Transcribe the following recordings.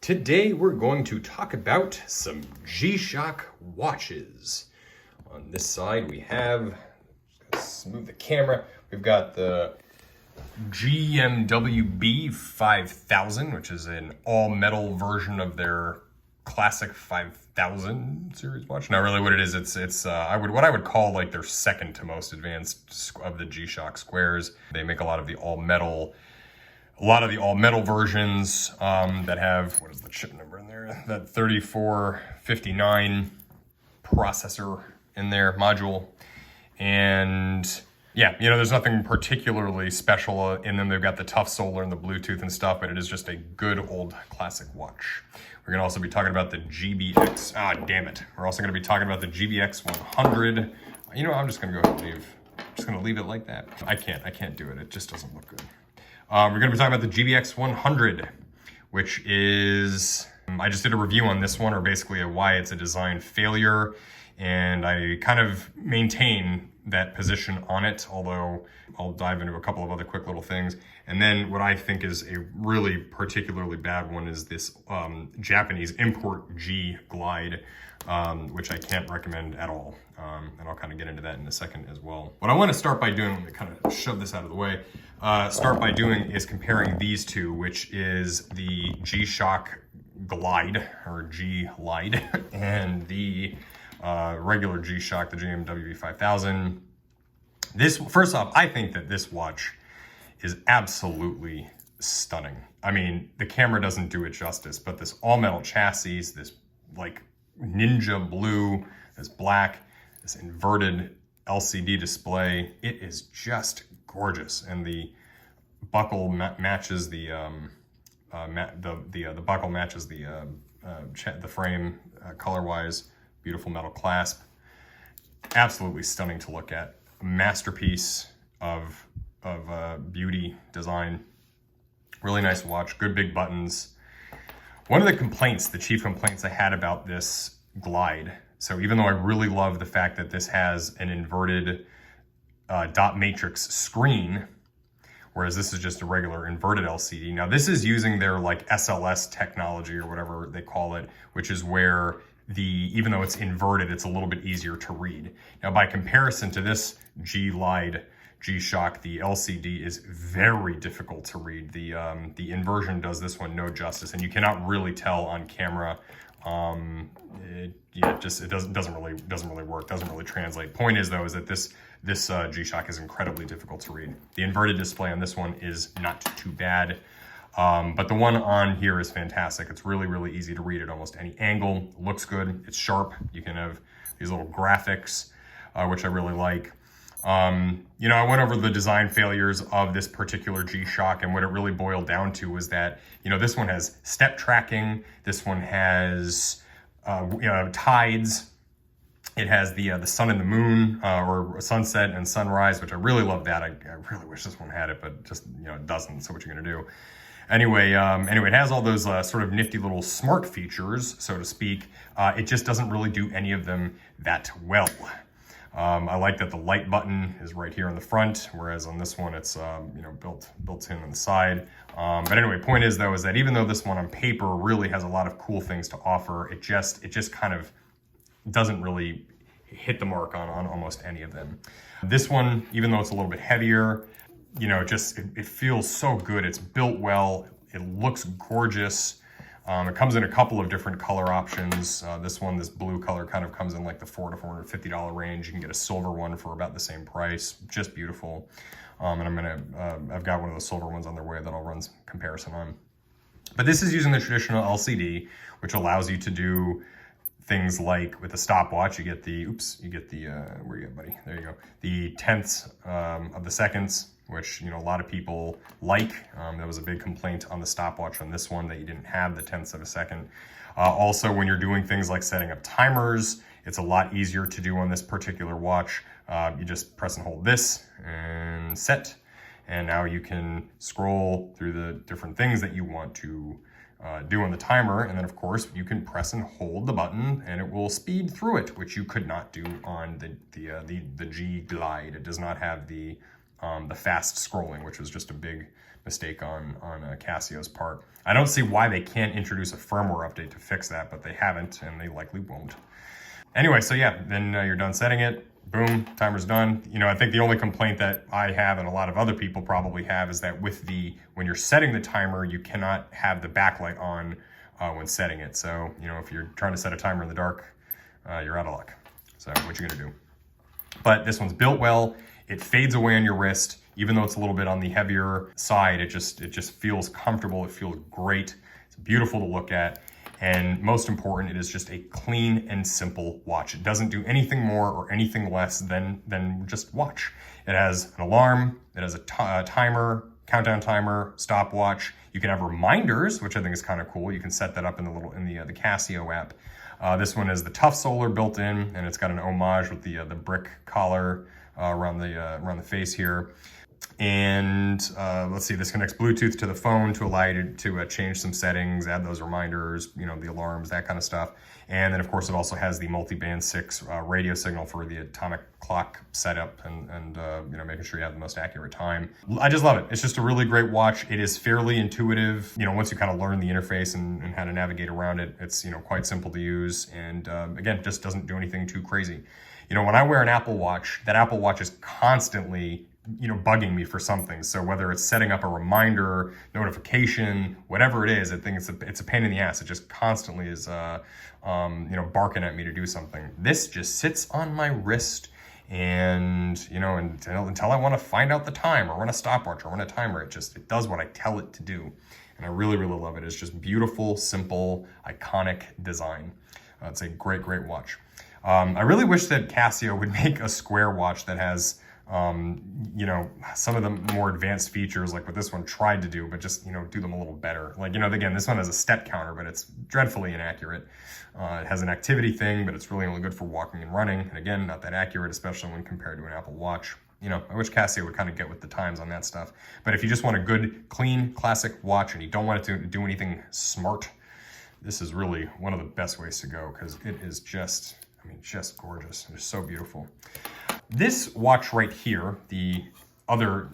Today we're going to talk about some G-Shock watches. On this side we have, just gonna move the camera, we've got the GMW-B5000, which is an all-metal version of their classic 5000 series watch. Now really what it is, it's what I would call like their second to most advanced of the G-Shock squares. They make a lot of the all-metal versions that have, what is the chip number in there? That 3459 processor in their module. And yeah, you know, there's nothing particularly special in them. They've got the tough solar and the Bluetooth and stuff, but it is just a good old classic watch. We're gonna also be talking about the GBX, We're also gonna be talking about the GBX100. You know, I'm just gonna go ahead and leave. I'm just gonna leave it like that. I can't do it. It just doesn't look good. We're going to be talking about the GBX100, which is, I just did a review on this one, or basically why it's a design failure, and I kind of maintain that position on it, although I'll dive into a couple of other quick little things. And then what I think is a really particularly bad one is this Japanese import G Glide, which I can't recommend at all. And I'll kind of get into that in a second as well. What I want to start by doing, let me kind of shove this out of the way, is comparing these two, which is the G-Shock Glide, or G-Glide, and the regular G-Shock, the GMW-B5000. First off, I think that this watch is absolutely stunning. I mean, the camera doesn't do it justice, but this all-metal chassis, this like ninja blue, this black, this inverted LCD display, it is just gorgeous. And the buckle matches the buckle matches the frame color-wise. Beautiful metal clasp, absolutely stunning to look at. A masterpiece of beauty design. Really nice watch, good big buttons. One of the chief complaints I had about this Glide, so even though I really love the fact that this has an inverted dot matrix screen, whereas this is just a regular inverted LCD. Now this is using their like SLS technology or whatever they call it, which is where even though it's inverted, it's a little bit easier to read. Now by comparison to this G-Glide G-Shock, the LCD is very difficult to read. The inversion does this one no justice, and you cannot really tell on camera. It doesn't really work, doesn't really translate. Point is though, is that this G-Shock is incredibly difficult to read. The inverted display on this one is not too bad, but the one on here is fantastic. It's really, really easy to read at almost any angle. It looks good, it's sharp. You can have these little graphics, which I really like. You know, I went over the design failures of this particular G-Shock, and what it really boiled down to was that, you know, this one has step tracking, this one has tides, it has the sun and the moon, or sunset and sunrise, which I really love that. I really wish this one had it, but just, you know, it doesn't, so what you're gonna do. Anyway, it has all those sort of nifty little smart features, so to speak. It just doesn't really do any of them that well. I like that the light button is right here in the front, whereas on this one it's you know, built in on the side. But anyway, point is though, is that even though this one on paper really has a lot of cool things to offer, it just kind of doesn't really hit the mark on almost any of them. This one, even though it's a little bit heavier, you know, it feels so good. It's built well. It looks gorgeous. It comes in a couple of different color options. This blue color kind of comes in like the $400 to $450 range. You can get a silver one for about the same price. Just beautiful. And I've got one of the silver ones on their way that I'll run some comparison on. But this is using the traditional LCD, which allows you to do things like with the stopwatch, you get the, where you at, buddy? There you go. The tenths of the seconds, which, you know, a lot of people like. That was a big complaint on the stopwatch on this one, that you didn't have the tenths of a second. Also, when you're doing things like setting up timers, it's a lot easier to do on this particular watch. You just press and hold this and set, and now you can scroll through the different things that you want to do on the timer, and then of course you can press and hold the button and it will speed through it, which you could not do on the G Glide. It does not have the the fast scrolling, which was just a big mistake on Casio's part. I don't see why they can't introduce a firmware update to fix that, but they haven't, and they likely won't. Anyway, so yeah, then you're done setting it. Boom, timer's done. You know, I think the only complaint that I have and a lot of other people probably have is that with when you're setting the timer, you cannot have the backlight on when setting it. So, you know, if you're trying to set a timer in the dark, you're out of luck. So what you gonna do? But this one's built well. It fades away on your wrist. Even though it's a little bit on the heavier side, it just feels comfortable. It feels great. It's beautiful to look at. And most important, it is just a clean and simple watch. It doesn't do anything more or anything less than just watch. It has an alarm, it has a timer, countdown timer, stopwatch. You can have reminders, which I think is kind of cool. You can set that up in the Casio app. This one is the Tough Solar built in, and it's got an homage with the brick collar around the face here. And let's see, this connects Bluetooth to the phone to allow you to change some settings, add those reminders, you know, the alarms, that kind of stuff. And then of course it also has the multi-band 6 radio signal for the atomic clock setup and you know, making sure you have the most accurate time. I just love it. It's just a really great watch. It is fairly intuitive. You know, once you kind of learn the interface and how to navigate around it, it's, you know, quite simple to use. And again, just doesn't do anything too crazy. You know, when I wear an Apple Watch, that Apple Watch is constantly, you know, bugging me for something. So whether it's setting up a reminder, notification, whatever it is, I think it's a pain in the ass. It just constantly is, you know, barking at me to do something. This just sits on my wrist, and you know, until I want to find out the time, or run a stopwatch, or run a timer, it does what I tell it to do, and I really, really love it. It's just beautiful, simple, iconic design. It's a great, great watch. I really wish that Casio would make a square watch that has, you know, some of the more advanced features like what this one tried to do, but just, you know, do them a little better. Like, you know, again, this one has a step counter, but it's dreadfully inaccurate. It has an activity thing, but it's really only good for walking and running. And again, not that accurate, especially when compared to an Apple Watch. You know, I wish Casio would kind of get with the times on that stuff. But if you just want a good, clean, classic watch and you don't want it to do anything smart, this is really one of the best ways to go, because it is just, I mean, just gorgeous. It's so beautiful. This watch right here, the other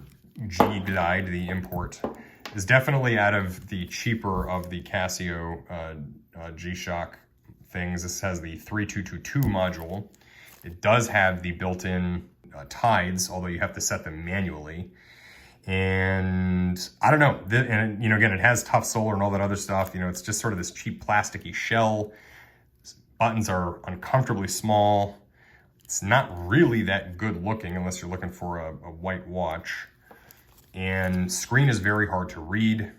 G-Guide, the import, is definitely out of the cheaper of the Casio G-Shock things. This has the 3222 module. It does have the built-in tides, although you have to set them manually. And I don't know, and you know, again, it has Tough Solar and all that other stuff. You know, it's just sort of this cheap plasticky shell. Buttons are uncomfortably small. It's not really that good looking unless you're looking for a white watch. And screen is very hard to read.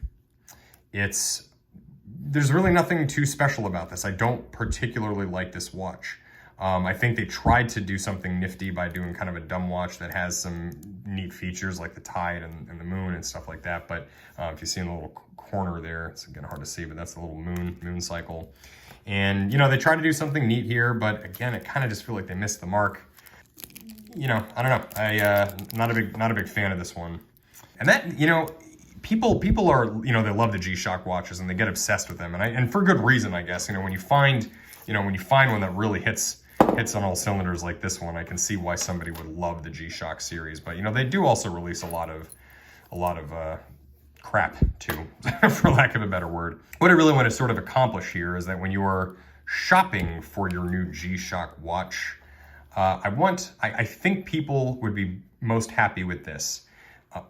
There's really nothing too special about this. I don't particularly like this watch. I think they tried to do something nifty by doing kind of a dumb watch that has some neat features like the tide and the moon and stuff like that. But if you see in the little corner there, it's again hard to see, but that's the little moon cycle. And, you know, they tried to do something neat here, but again, it kind of just feel like they missed the mark. You know, I don't know. Not a big fan of this one. And that, you know, people are, you know, they love the G-Shock watches and they get obsessed with them, and for good reason, I guess. You know, when you find one that really hits on all cylinders like this one, I can see why somebody would love the G-Shock series. But you know, they do also release a lot of crap too, for lack of a better word. What I really want to sort of accomplish here is that when you are shopping for your new G-Shock watch, I think people would be most happy with this.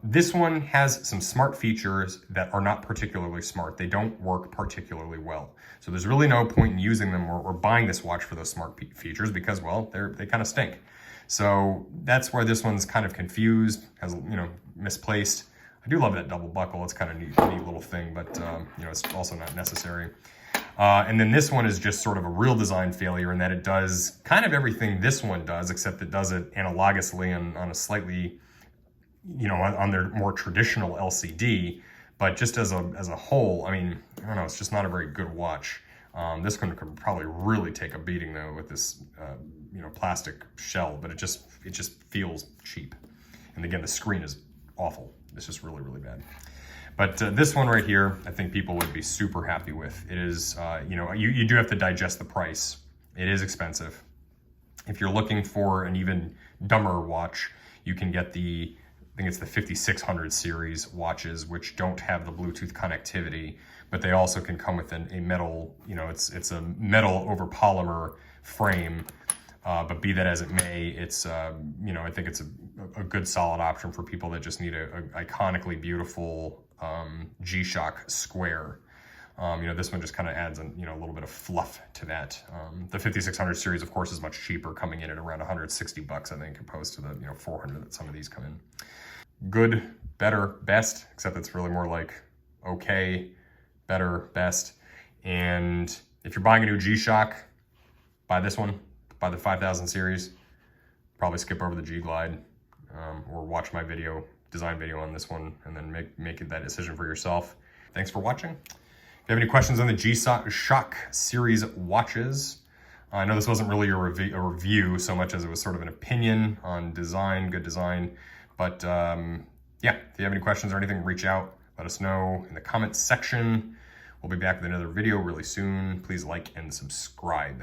This one has some smart features that are not particularly smart. They don't work particularly well. So there's really no point in using them or buying this watch for those smart features because, well, they kind of stink. So that's where this one's kind of confused, has, you know, misplaced. I do love that double buckle. It's kind of a neat little thing, but you know, it's also not necessary. And then this one is just sort of a real design failure in that it does kind of everything this one does, except it does it analogously on a slightly, you know, on their more traditional LCD. But just as a whole, I mean, I don't know, it's just not a very good watch. This one could probably really take a beating though with this, you know, plastic shell, but it just feels cheap. And again, the screen is awful. It's just really, really bad. But this one right here, I think people would be super happy with. It is, you know, you do have to digest the price. It is expensive. If you're looking for an even dumber watch, you can get the think it's the 5600 series watches, which don't have the Bluetooth connectivity, but they also can come with a metal, you know, it's a metal over polymer frame. But be that as it may, it's, you know, I think it's a good solid option for people that just need a iconically beautiful G-Shock square. You know, this one just kind of adds a little bit of fluff to that. The 5600 series, of course, is much cheaper, coming in at around 160 bucks, I think, opposed to the 400 that some of these come in. Good, better, best, except it's really more like okay, better, best. And if you're buying a new G-Shock, buy this one, buy the 5000 series. Probably skip over the G-Glide, or watch my design video on this one, and then make that decision for yourself. Thanks for watching. If you have any questions on the G-Shock series watches, I know this wasn't really a review so much as it was sort of an opinion on design, good design. But yeah, if you have any questions or anything, reach out, let us know in the comments section. We'll be back with another video really soon. Please like and subscribe.